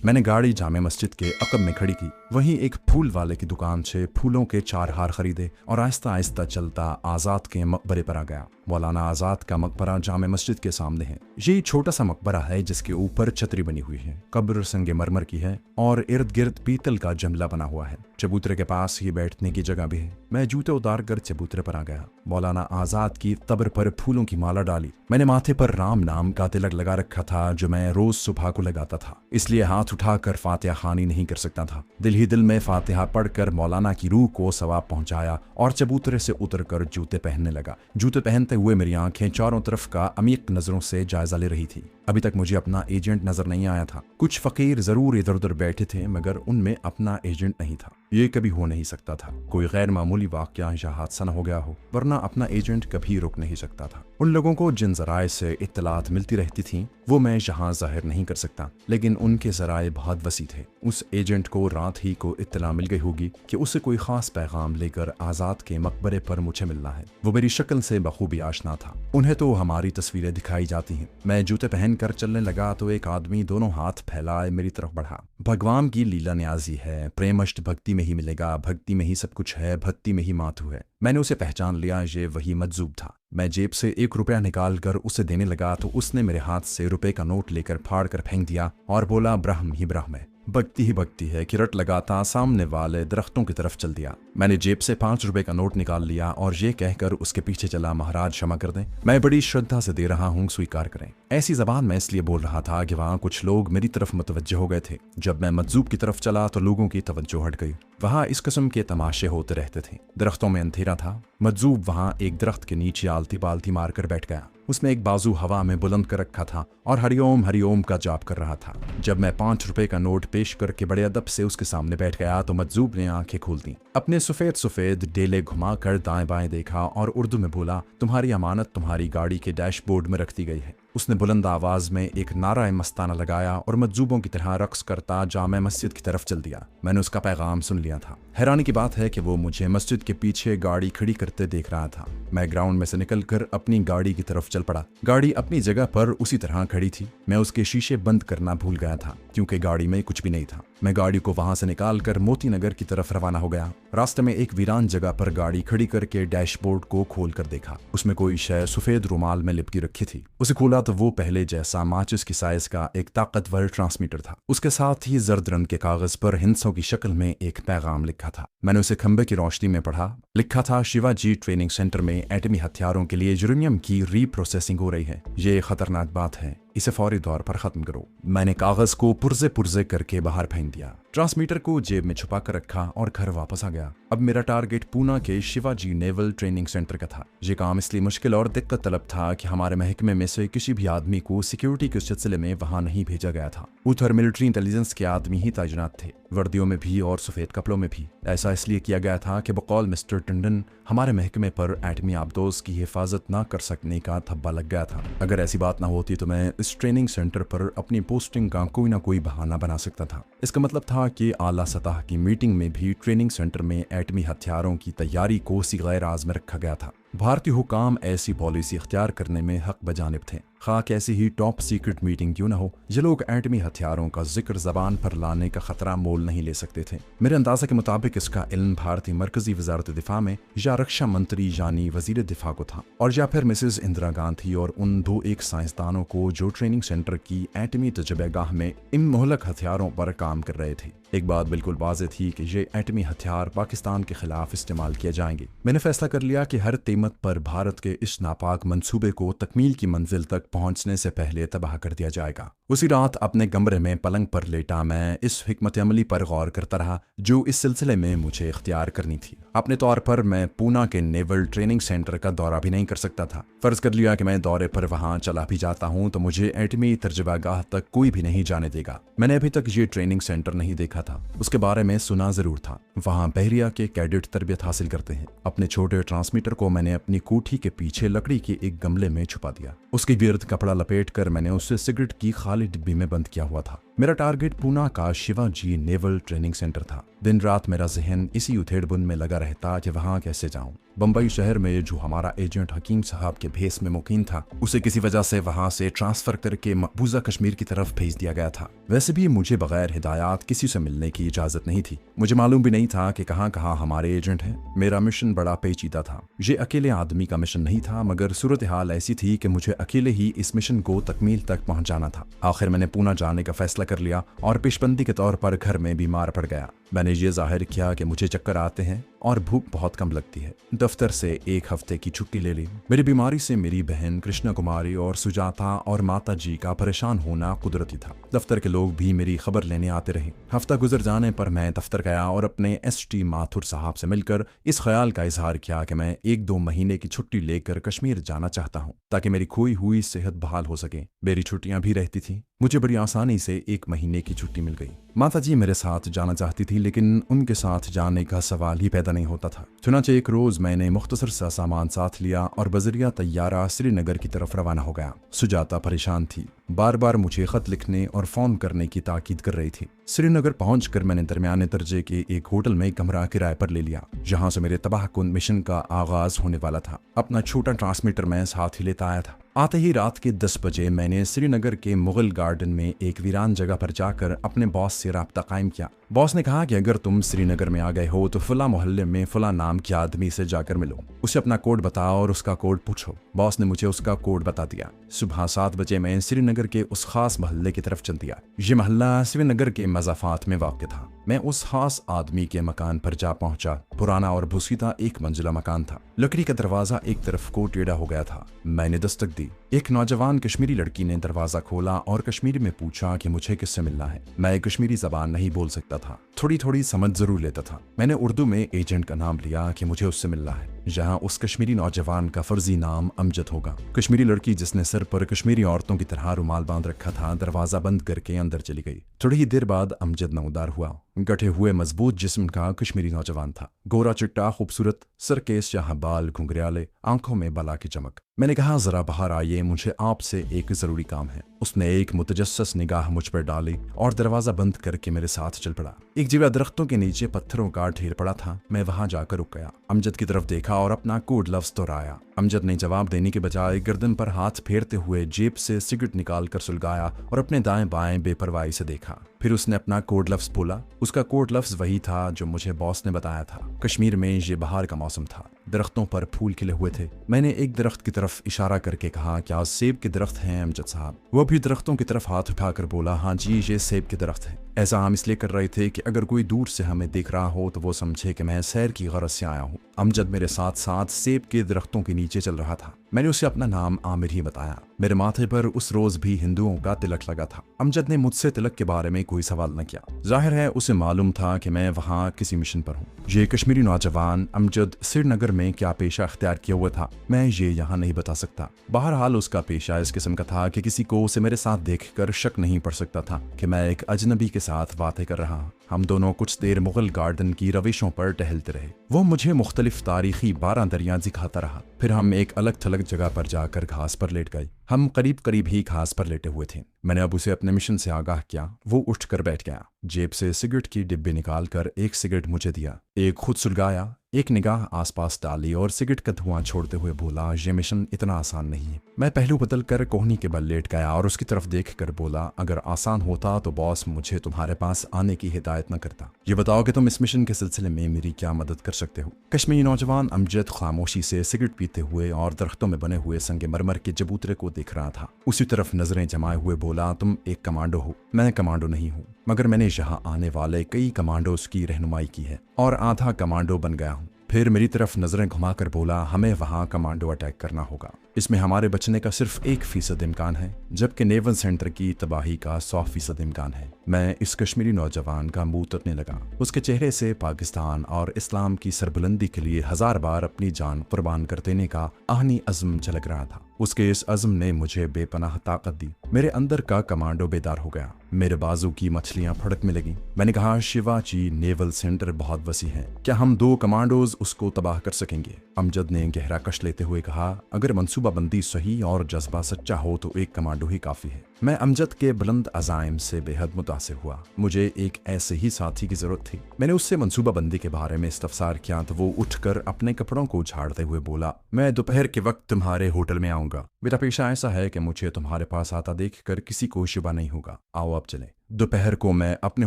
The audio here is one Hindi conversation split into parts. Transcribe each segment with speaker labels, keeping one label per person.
Speaker 1: मैंने गाड़ी जामे मस्जिद के अकब में खड़ी की। वहीं एक फूल वाले की दुकान से फूलों के 4 हार खरीदे और आहिस्ता आहिस्ता चलता आज़ाद के मकबरे पर आ गया। मौलाना आज़ाद का मकबरा जामे मस्जिद के सामने है। ये छोटा सा मकबरा है जिसके ऊपर छतरी बनी हुई है। कब्र संगे मरमर की है और इर्द गिर्द पीतल का जमला बना हुआ है। चबूतरे के पास ही बैठने की जगह भी है। मैं जूते उतार कर चबूतरे पर आ गया। मौलाना आज़ाद की कब्र पर फूलों की माला डाली। मैंने माथे पर राम नाम का तिलक लगा रखा था जो मैं रोज सुबह को लगाता था, इसलिए हाथ उठाकर फातिहा खानी नहीं कर सकता था। दिल ही दिल में फातिहा पढ़कर मौलाना की रूह को सवाब पहुंचाया और चबूतरे से उतरकर जूते पहनने लगा। जूते पहनते हुए मेरी आंखें चारों तरफ का अमीक नजरों से जायजा ले रही थी। अभी तक मुझे अपना एजेंट नजर नहीं आया था। कुछ फकीर जरूर इधर उधर बैठे थे मगर उनमें अपना एजेंट नहीं था। ये कभी हो नहीं सकता था। कोई गैर मामूली वाकया या हादसा न हो गया हो, वरना अपना एजेंट कभी रुक नहीं सकता था। उन लोगों को जिन जराए से इत्तलात मिलती रहती थी वो मैं यहाँ जाहिर नहीं कर सकता, लेकिन उनके जराए बहुत वसी थे। उस एजेंट को रात ही को इत्तला मिल गई होगी कि उसे कोई खास पैगाम लेकर आज़ाद के मकबरे पर मुझे मिलना है। वो मेरी शक्ल से बखूबी आशना था। उन्हें तो हमारी तस्वीरें दिखाई जाती हैं। मैं जूते पहन कर चलने लगा तो एक आदमी दोनों हाथ फैलाए मेरी तरफ बढ़ा। भगवान की लीला न्याजी है, प्रेमष्ट भक्ति में ही मिलेगा, भक्ति में ही सब कुछ है, भक्ति में ही मातू है। मैंने उसे पहचान लिया, ये वही मजजूब था। मैं जेब से 1 रुपया निकाल कर उसे देने लगा तो उसने मेरे हाथ से रुपए का नोट लेकर फाड़ कर फेंक दिया और बोला, ब्रह्म ही ब्रह्म है, भक्ति ही भक्ति है। किरट लगाता सामने वाले दरख्तों की तरफ चल दिया। मैंने जेब से 5 रुपए का नोट निकाल लिया और ये कहकर उसके पीछे चला, महाराज क्षमा कर दें, मैं बड़ी श्रद्धा से दे रहा हूँ, स्वीकार करें। ऐसी जबान मैं इसलिए बोल रहा था कि वहाँ कुछ लोग मेरी तरफ मुतवज्जो हो गए थे। जब मैं मजजूब की तरफ चला तो लोगों की तवज्जो हट गई। वहाँ इस किस्म के तमाशे होते रहते थे। दरख्तों में अंधेरा था। मजजूब वहाँ एक दरख्त के नीचे आलती पालती मारकर बैठ गया। उसने एक बाजू हवा में बुलंद कर रखा था और हरिओम हरिओम का जाप कर रहा था। जब मैं 5 रुपए का नोट पेश करके बड़े अदब से उसके सामने बैठ गया तो मजजूब ने आंखें खोल दी। अपने सफेद सफेद डेले घुमाकर दाएं बाएं देखा और उर्दू में बोला, तुम्हारी अमानत तुम्हारी गाड़ी के डैशबोर्ड में रख दी गई है। उसने बुलंद आवाज में एक नारा मस्ताना लगाया और मजजूबों की तरह रक्स करता जामे मस्जिद की तरफ चल दिया। मैंने उसका पैगाम सुन लिया था। हैरानी की बात है कि वो मुझे मस्जिद के पीछे गाड़ी खड़ी करते देख रहा था। मैं ग्राउंड में से निकलकर अपनी गाड़ी की तरफ चल पड़ा। गाड़ी अपनी जगह पर उसी तरह खड़ी थी। मैं उसके शीशे बंद करना भूल गया था क्योंकि गाड़ी में कुछ भी नहीं था। मैं गाड़ी को वहां से निकालकर मोती नगर की तरफ रवाना हो गया। रास्ते में एक वीरान जगह पर गाड़ी खड़ी करके डैशबोर्ड को खोल कर देखा। उसमें कोई शय सफेद रुमाल में लिपटी रखी थी। उसे खोला तो वो पहले जैसा माचिस की साइज का एक ताकतवर ट्रांसमीटर था। उसके साथ ही जर्द रंग के कागज पर हिंसों की शक्ल में एक पैगाम लिखा था। मैंने उसे खंबे की रोशनी में पढ़ा। लिखा था, शिवाजी ट्रेनिंग सेंटर में एटमी हथियारों के लिए यूरेनियम की रीप्रोसेसिंग हो रही है। ये खतरनाक बात है, इसे फौरी तौर पर खत्म करो। मैंने कागज को पुर्जे पुर्जे करके बाहर फेंक दिया। ट्रांसमीटर को जेब में छुपा कर रखा और घर वापस आ गया। अब मेरा टारगेट पूना के शिवाजी नेवल ट्रेनिंग सेंटर का था। ये काम इसलिए मुश्किल और दिक्कत तलब था कि हमारे महकमे में से किसी भी आदमी को सिक्योरिटी के सिलसिले में वहां नहीं भेजा गया था। उधर मिलिट्री इंटेलिजेंस के आदमी ही तैनात थे, वर्दियों में भी और सफेद कपड़ों में भी। ऐसा इसलिए किया गया था कि बकौल मिस्टर टंडन हमारे महकमे पर एटमी आबदोज की हिफाजत न कर सकने का थब्बा लग गया था। अगर ऐसी बात ना होती तो मैं इस ट्रेनिंग सेंटर पर अपनी पोस्टिंग का कोई ना कोई बहाना बना सकता था। इसका मतलब था कि आला सतह की मीटिंग में भी ट्रेनिंग सेंटर में एटमी हथियारों की तैयारी को सिगैर आज़ में रखा गया था। भारतीय हुकाम ऐसी पॉलिसी इख्तियार करने में हक बजानिब थे, खा कैसी ही टॉप सीक्रेट मीटिंग क्यों ना हो। ये लोग एटमी हथियारों का जिक्र जबान पर लाने का खतरा मोल नहीं ले सकते थे। मेरे अंदाजा के मुताबिक इसका इल्म भारतीय मरकजी वजारत दिफा में या रक्षा मंत्री यानी वजीर दिफा को था, और या फिर मिसेज इंदिरा गांधी और उन 2-1 साइंसदानों को जो ट्रेनिंग सेंटर की एटमी तजर्बेगाह में इन मोहलक हथियारों पर काम कर रहे थे। एक बात बिल्कुल वाज़ेह थी कि ये एटमी हथियार पाकिस्तान के खिलाफ इस्तेमाल किए जाएंगे। मैंने फैसला कर लिया कि हर कीमत पर भारत के इस नापाक मंसूबे को तकमील की मंजिल तक पहुंचने से पहले तबाह कर दिया जाएगा। उसी रात अपने कमरे में पलंग पर लेटा मैं इस हिकमत अमली पर गौर करता रहा जो इस सिलसिले में मुझे इख्तियार करनी थी। अपने तौर पर मैं पूना के नेवल ट्रेनिंग सेंटर का दौरा भी नहीं कर सकता था। फर्ज कर लिया कि मैं दौरे पर वहां चला भी जाता हूं तो मुझे एटमी तर्जबागाह तक कोई भी नहीं जाने देगा। मैंने अभी तक ये ट्रेनिंग सेंटर नहीं देखा था, उसके बारे में सुना जरूर था। वहां बहरिया के कैडेट तरबियत हासिल करते हैं। अपने छोटे ट्रांसमीटर को मैंने अपनी कोठी के पीछे लकड़ी के एक गमले में छुपा दिया। उसके गिर्द गिर्द कपड़ा लपेटकर मैंने उसे सिगरेट की खाली डिब्बी में बंद किया हुआ था। मेरा टारगेट पूना का शिवाजी नेवल ट्रेनिंग सेंटर था। दिन रात मेरा जहन इसी उथेड़बुन में लगा रहता कि वहां कैसे जाऊं। बंबई शहर में जो हमारा एजेंट हकीम साहब के भेस में मुकीम था, उसे किसी वजह से वहां से ट्रांसफर करके मकबूजा कश्मीर की तरफ भेज दिया गया था। वैसे भी मुझे बगैर हिदायत किसी से मिलने की इजाजत नहीं थी। मुझे मालूम भी नहीं था कि कहाँ कहाँ हमारे एजेंट हैं। मेरा मिशन बड़ा पेचीदा था। ये अकेले आदमी का मिशन नहीं था, मगर सूरत हाल ऐसी थी कि मुझे अकेले ही इस मिशन को तकमील तक पहुंचाना था। आखिर मैंने पूना जाने का फैसला कर लिया और पेशबंदी के तौर पर घर में बीमार पड़ गया। मैंने ये जाहिर किया कि मुझे चक्कर आते हैं और भूख बहुत कम लगती है। दफ्तर से 1 हफ्ते की छुट्टी ले ली। मेरी बीमारी से मेरी बहन कृष्णा कुमारी और सुजाता और माता जी का परेशान होना कुदरती था। दफ्तर के लोग भी मेरी खबर लेने आते रहे। हफ्ता गुजर जाने पर मैं दफ्तर गया और अपने ST माथुर साहब से मिलकर इस ख्याल का इजहार किया कि मैं 1-2 महीने की छुट्टी लेकर कश्मीर जाना चाहता हूँ, ताकि मेरी खोई हुई सेहत बहाल हो सके। मेरी छुट्टियां भी रहती थी। मुझे बड़ी आसानी से 1 महीने की छुट्टी मिल गई। माता जी मेरे साथ जाना चाहती थी, लेकिन उनके साथ जाने का सवाल ही पैदा नहीं होता था। चुनांचे एक रोज मैंने मुख्तसर सा सामान साथ लिया और बजरिया तैयारा श्रीनगर की तरफ रवाना हो गया। सुजाता परेशान थी, बार बार मुझे खत लिखने और फोन करने की ताकीद कर रही थी। श्रीनगर पहुंचकर मैंने दरमियाने दर्जे के एक होटल में कमरा किराए पर ले लिया, जहां से मेरे तबाहकुन मिशन का आगाज होने वाला था। अपना छोटा ट्रांसमीटर मैं साथ ही लेता आया था। आते ही रात के 10 बजे मैंने श्रीनगर के मुगल गार्डन में एक वीरान जगह पर जाकर अपने बॉस से राब्ता कायम किया। बॉस ने कहा कि अगर तुम श्रीनगर में आ गए हो तो फला मोहल्ले में फला नाम के आदमी से जाकर मिलो, उसे अपना कोड बताओ और उसका कोड पूछो। बॉस ने मुझे उसका कोड बता दिया। सुबह 7 बजे मैं श्रीनगर के उस खास मोहल्ले की तरफ चल दिया। ये मोहल्ला श्रीनगर के मज़ाफात में वाक़ था। मैं उस खास आदमी के मकान पर जा पहुंचा। पुराना और भूसीता 1 मंजिला मकान था। लकड़ी का दरवाजा एक तरफ को टेढ़ा हो गया था। मैंने दस्तक दी। एक नौजवान कश्मीरी लड़की ने दरवाजा खोला और कश्मीरी में पूछा कि मुझे किससे मिलना है। मैं कश्मीरी जबान नहीं बोल सकता था, थोड़ी थोड़ी समझ जरूर लेता था। मैंने उर्दू में एजेंट का नाम लिया कि मुझे उससे मिलना है, जहां उस कश्मीरी नौजवान का फर्जी नाम अमजद होगा। कश्मीरी लड़की जिसने सर पर कश्मीरी औरतों की तरह रुमाल बांध रखा था, दरवाजा बंद करके अंदर चली गई। थोड़ी ही देर बाद अमजद नौदार हुआ। गठे हुए मजबूत जिस्म का कश्मीरी नौजवान था। गोरा चिट्टा खूबसूरत, सर के शाह बाल घुंघराले, आंखों में बला की चमक। मैंने कहा जरा बाहर आइए, मुझे आपसे एक जरूरी काम है। उसने एक मुतजस्सस निगाह मुझ पर डाली और दरवाजा बंद करके मेरे साथ चल पड़ा। एक जगह दरख्तों के नीचे पत्थरों का ढेर पड़ा था। मैं वहां जाकर रुक गया। अमजद की तरफ देखा और अपना कोड लफ्ज दोहराया। अमजद ने जवाब देने के बजाय गर्दन पर हाथ फेरते हुए जेब से सिगरेट निकाल कर सुलगाया और अपने दाएं बाएं बेपरवाही से देखा। फिर उसने अपना कोड लफ्ज बोला। उसका कोड लफ्ज वही था जो मुझे बॉस ने बताया था। कश्मीर में ये बहार का मौसम था। दरख्तों पर फूल खिले हुए थे। मैंने एक दरख्त की तरफ इशारा करके कहा, क्या सेब के दरख्त हैं अमजद साहब? वो भी दरख्तों की तरफ हाथ उठाकर बोला, हाँ जी, ये सेब के दरख्त हैं। ऐसा हम इसलिए कर रहे थे कि अगर कोई दूर से हमें देख रहा हो तो वो समझे कि मैं सैर की गरज से आया हूँ। अमजद मेरे साथ साथ सेब के दरख्तों के नीचे चल रहा था। मैंने उसे अपना नाम आमिर ही बताया। मेरे माथे पर उस रोज भी हिंदुओं का तिलक लगा था। अमजद ने मुझसे तिलक के बारे में कोई सवाल न किया। जाहिर है उसे मालूम था कि मैं वहाँ किसी मिशन पर हूँ। ये कश्मीरी नौजवान अमजद श्रीनगर में क्या पेशा अख्तियार किया हुआ था, मैं ये यहाँ नहीं बता सकता। बहरहाल उसका पेशा इस किस्म का था कि किसी को उसे मेरे साथ देखकर शक नहीं पड़ सकता था कि मैं एक अजनबी के साथ बातें कर रहा हूँ। हम दोनों कुछ देर मुगल गार्डन की रविशों पर टहलते रहे। वो मुझे मुख्तलिफ तारीखी 12 दरिया दिखाता रहा। फिर हम एक अलग थलग जगह पर जाकर घास पर लेट गए। हम करीब करीब ही घास पर लेटे हुए थे। मैंने अब उसे अपने मिशन से आगाह किया। वो उठकर बैठ गया। जेब से सिगरेट की डिब्बी निकालकर एक सिगरेट मुझे दिया, एक खुद सुलगाया, एक निगाह आसपास डाली और सिगरेट का धुआं छोड़ते हुए बोला, ये मिशन इतना आसान नहीं है। मैं पहलू बदल कर कोहनी के बल लेट गया और उसकी तरफ देखकर बोला, अगर आसान होता तो बॉस मुझे तुम्हारे पास आने की हिदायत न करता। ये बताओ कि तुम इस मिशन के सिलसिले में मेरी क्या मदद कर सकते हो? कश्मीरी नौजवान अमजद खामोशी से सिगरेट पीते हुए और दरख्तों में बने हुए संगे मरमर के चबूतरे को देख रहा था। उसी तरफ नजरें जमाए हुए बोला, तुम एक कमांडो हो। मैं कमांडो नहीं हूँ, मगर मैंने यहाँ आने वाले कई कमांडोज की रहनुमाई की है और आधा कमांडो बन गया हूँ। फिर मेरी तरफ नजरें घुमाकर बोला, हमें वहाँ कमांडो अटैक करना होगा। इसमें हमारे बचने का सिर्फ 1% इम्कान है, जबकि नेवल सेंटर की तबाही का 100% इम्कान है। मैं इस कश्मीरी नौजवान का मुंह तकने लगा। उसके चेहरे से पाकिस्तान और इस्लाम की सरबुलंदी के लिए 1000 बार अपनी जान कुर्बान कर देने का आहनी अज़्म झलक रहा था। उसके इस अज़्म ने मुझे बेपनाह ताकत दी। मेरे अंदर का कमांडो बेदार हो गया। मेरे बाजू की मछलियां फड़कने लगीं। मैंने कहा, शिवाजी नेवल सेंटर बहुत वसी है, क्या हम 2 कमांडोज उसको तबाह कर सकेंगे? अमजद ने गहरा कश लेते हुए कहा, अगर मंसूबा मंसूबाबंदी सही और जज्बा सच्चा हो तो एक कमांडो ही काफी है। मैं अमजद के बुलंद अज़ाइम से बेहद मुतासिर हुआ। मुझे एक ऐसे ही साथी की जरूरत थी। मैंने उससे मंसूबाबंदी के बारे में इस्तफसार किया तो वो उठकर अपने कपड़ों को झाड़ते हुए बोला, मैं दोपहर के वक्त तुम्हारे होटल में आऊंगा। मेरा पेशा ऐसा है कि मुझे तुम्हारे पास आता देखकर किसी को शुबा नहीं होगा। आओ अब चले। दोपहर को मैं अपने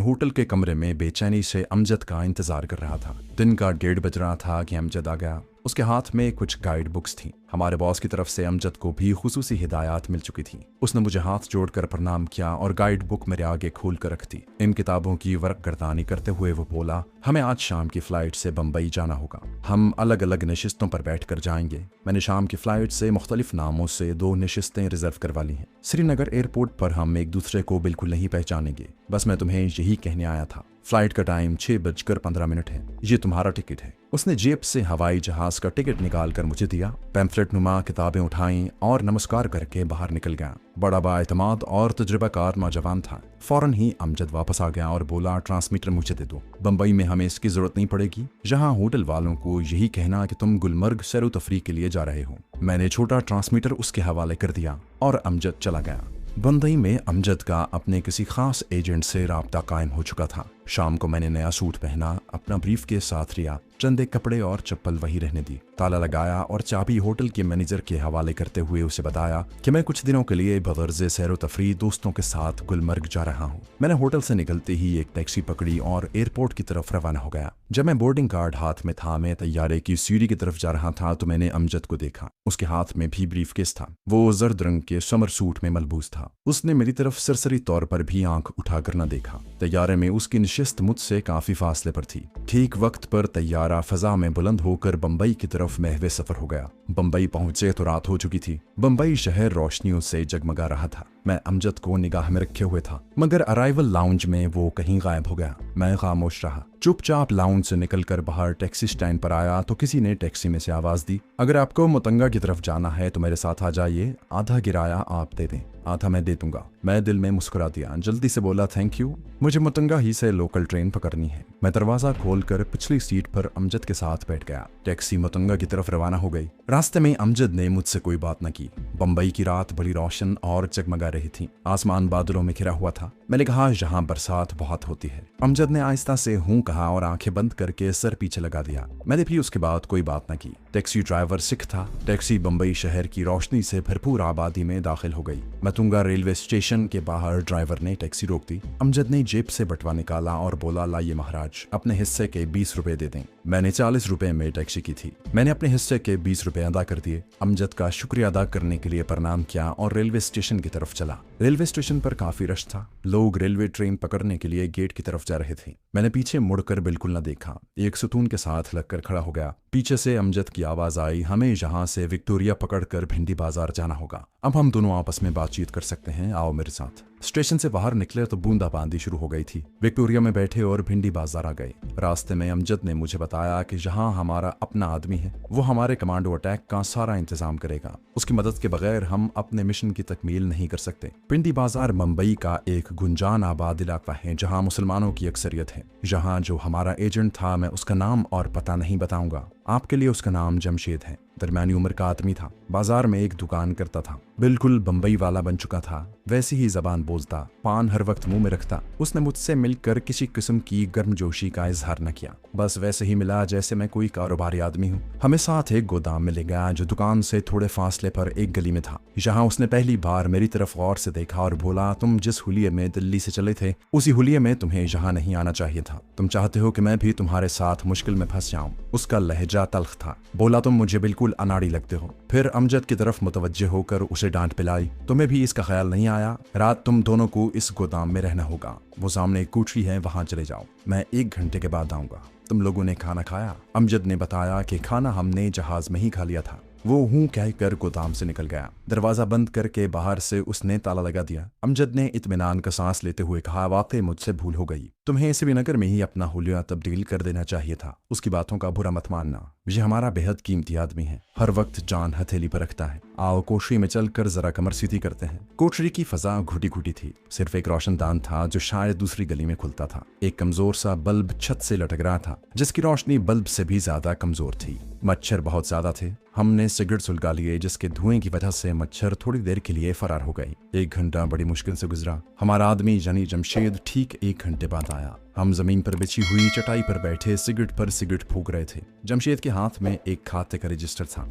Speaker 1: होटल के कमरे में बेचैनी से अमजद का इंतजार कर रहा था। दिन का 1:30 बज रहा था कि अमजद आ गया। उसके हाथ में कुछ गाइड बुक्स थीं। हमारे बॉस की तरफ से अमजद को भी खुसूसी हिदायत मिल चुकी थी। उसने मुझे हाथ जोड़कर प्रणाम किया और गाइड बुक मेरे आगे खोल कर रख दी। इन किताबों की वर्कगर्दानी करते हुए वो बोला, हमें आज शाम की फ्लाइट से बम्बई जाना होगा। हम अलग अलग नशिस्तों पर बैठ कर जाएंगे। मैंने शाम की फ्लाइट से मुख्तलिफ नामों से 2 नशिस्तें रिजर्व करवा ली हैं। श्रीनगर एयरपोर्ट पर हम एक दूसरे को बिल्कुल नहीं पहचानेंगे। बस मैं तुम्हें यही कहने आया था। फ्लाइट का टाइम 6:15 है। ये तुम्हारा टिकट है। उसने जेब से हवाई जहाज का टिकट निकाल कर मुझे दिया। पैम्फलेट नुमा किताबें उठाई और नमस्कार करके बाहर निकल गया। बड़ा बाएतमाद और तजुर्बाकार नौजवान था। फौरन ही अमजद वापस आ गया और बोला, ट्रांसमीटर मुझे दे दो। बम्बई में हमें इसकी जरूरत नहीं पड़ेगी। यहाँ होटल वालों को यही कहना कि तुम गुलमर्ग सैरो तफरी के लिए जा रहे हो। मैंने छोटा ट्रांसमीटर उसके हवाले कर दिया और अमजद चला गया। बम्बई में अमजद का अपने किसी खास एजेंट से राब्ता कायम हो चुका था। शाम को मैंने नया सूट पहना, अपना ब्रीफ के साथ लिया, चंद एक कपड़े और चप्पल वही रहने दी। ताला लगाया और चाबी होटल के मैनेजर के हवाले करते हुए उसे बताया कि मैं कुछ दिनों के लिए बगर्ज़े सैरो तफरी दोस्तों के साथ गुलमर्ग जा रहा हूँ। मैंने होटल से निकलते ही एक टैक्सी पकड़ी और एयरपोर्ट की तरफ रवाना हो गया। जब मैं बोर्डिंग कार्ड हाथ में था, मैं तैयारे की सीढ़ी की तरफ जा रहा था तो मैंने अमजद को देखा। उसके हाथ में भी ब्रीफ केस था। वो जर्द रंग के समर सूट में मलबूस था। उसने मेरी तरफ सरसरी तौर पर भी आंख उठाकर न देखा। तैयारे में उसकी नशिस्त मुझसे काफी फासले पर थी। ठीक वक्त पर तैयारा फजा में बुलंद होकर बम्बई की तरफ महवे सफर हो गया। बम्बई पहुंचे तो रात हो चुकी थी। बम्बई शहर रोशनियों से जगमगा रहा था। मैं अमजद को निगाह में रखे हुए था, मगर अराइवल लाउंज में वो कहीं गायब हो गया। मैं खामोश रहा। चुपचाप लाउंज से निकलकर बाहर टैक्सी स्टैंड पर आया तो किसी ने टैक्सी में से आवाज दी, अगर आपको मुतंगा की तरफ जाना है तो मेरे साथ आ जाइए। आधा किराया आप दे दें, आधा मैं दे दूंगा। मैं दिल में मुस्कुरा दिया, जल्दी से बोला थैंक यू, मुझे मुतंगा ही से लोकल ट्रेन पकड़नी है। मैं दरवाजा खोलकर पिछली सीट पर अमजद के साथ बैठ गया। टैक्सी मुतंगा की तरफ रवाना हो गई। रास्ते में अमजद ने मुझसे कोई बात न की। बम्बई की रात बड़ी रोशन और जगमगा रही थी। आसमान बादलों में घिरा हुआ था। मैंने कहा, यहाँ बरसात बहुत होती है। अमजद ने आहिस्ता से हूं कहा और आंखें बंद करके सर पीछे लगा दिया। मैंने भी उसके बाद कोई बात न की। टैक्सी ड्राइवर सिख था। टैक्सी बम्बई शहर की रोशनी से भरपूर आबादी में दाखिल हो गई। मतुंगा रेलवे स्टेशन के बाहर ड्राइवर ने टैक्सी रोक दी। अमजद ने जेब से बटवा निकाला और बोला, लाइए महाराज, अपने हिस्से के 20 रुपए दे दें। मैंने 40 रुपए में टैक्सी की थी। मैंने अपने हिस्से के 20 रुपए अदा कर दिए। अमजद का शुक्रिया अदा करने के लिए प्रणाम किया और रेलवे स्टेशन की तरफ चला। रेलवे स्टेशन पर काफी रश था। लोग रेलवे ट्रेन पकड़ने के लिए गेट की तरफ जा रहे थे। मैंने पीछे मुड़कर बिल्कुल न देखा। एक सुतून के साथ लगकर खड़ा हो गया। पीछे से अमजद की आवाज आई, हमें यहाँ से विक्टोरिया पकड़कर भिंडी बाजार जाना होगा। अब हम दोनों आपस में बातचीत कर सकते हैं, आओ मेरे साथ। स्टेशन से बाहर निकले तो बूंदाबांदी शुरू हो गई थी। विक्टोरिया में बैठे और भिंडी बाजार आ गए। रास्ते में अमजद ने मुझे बताया कि जहाँ हमारा अपना आदमी है, वो हमारे कमांडो अटैक का सारा इंतजाम करेगा। उसकी मदद के बगैर हम अपने मिशन की तकमील नहीं कर सकते। भिंडी बाजार मुंबई का एक गुंजान आबाद इलाका है जहाँ मुसलमानों की अक्सरियत है। जहाँ जो हमारा एजेंट था, मैं उसका नाम और पता नहीं बताऊंगा आपके लिए। उसका नाम जमशेद है। दरमियानी उम्र का आदमी था। बाजार में एक दुकान करता था। बिल्कुल बम्बई वाला बन चुका था। वैसी ही जबान बोलता, पान हर वक्त मुंह में रखता। उसने मुझसे मिलकर किसी किस्म की गर्मजोशी का इजहार न किया। बस वैसे ही मिला जैसे मैं कोई कारोबारी आदमी हूँ। हमें साथ एक गोदाम में ले गया जो दुकान से थोड़े फासले पर एक गली में था। यहाँ उसने पहली बार मेरी तरफ गौर से देखा और बोला, तुम जिस हुलिये में दिल्ली से चले थे, उसी हुलिये में तुम्हें यहाँ नहीं आना चाहिए था। तुम चाहते हो कि मैं भी तुम्हारे साथ मुश्किल में फंस जाऊं। उसका लहजा तल्ख था। बोला, तुम मुझे बिल्कुल अनाड़ी लगते हो। फिर अमजद की तरफ मुतवज्जे होकर उसे डांट पिलाई, तुम्हें भी इसका ख्याल नहीं आया? रात तुम दोनों को इस गोदाम में रहना होगा। वो सामने एक कोठरी है, वहां चले जाओ। मैं 1 घंटे के बाद आऊंगा। तुम लोगों ने खाना खाया? अमजद ने बताया कि खाना हमने जहाज में ही खा लिया था। वो हूं कहकर गोदाम से निकल गया। दरवाजा बंद करके बाहर से उसने ताला लगा दिया। अमजद ने इत्मीनान का सांस लेते हुए कहा, वाकई मुझसे भूल हो गई। तुम्हें इसे विनगर में ही अपना हुलिया तब्दील कर देना चाहिए था। उसकी बातों का बुरा मत मानना, ये हमारा बेहद कीमती आदमी है, हर वक्त जान हथेली पर रखता है। आओ कोठरी में चलकर जरा कमर सीधी करते हैं। कोठरी की फजा घुटी घुटी थी। सिर्फ एक रोशनदान था जो शायद दूसरी गली में खुलता था। एक कमजोर सा बल्ब छत से लटक रहा था, जिसकी रोशनी बल्ब से भी ज्यादा कमजोर थी। मच्छर बहुत ज्यादा थे। हमने सिगरेट सुलगा लिए, जिसके धुएं की वजह से मच्छर थोड़ी देर के लिए फरार हो गए। 1 घंटा बड़ी मुश्किल से गुजरा। हमारा आदमी यानी जमशेद ठीक 1 घंटे बाद आया। हम जमीन पर बिछी हुई चटाई पर बैठे सिगरेट पर सिगरेट फूंक रहे थे। जमशेद के हाथ में एक खाते का रजिस्टर था।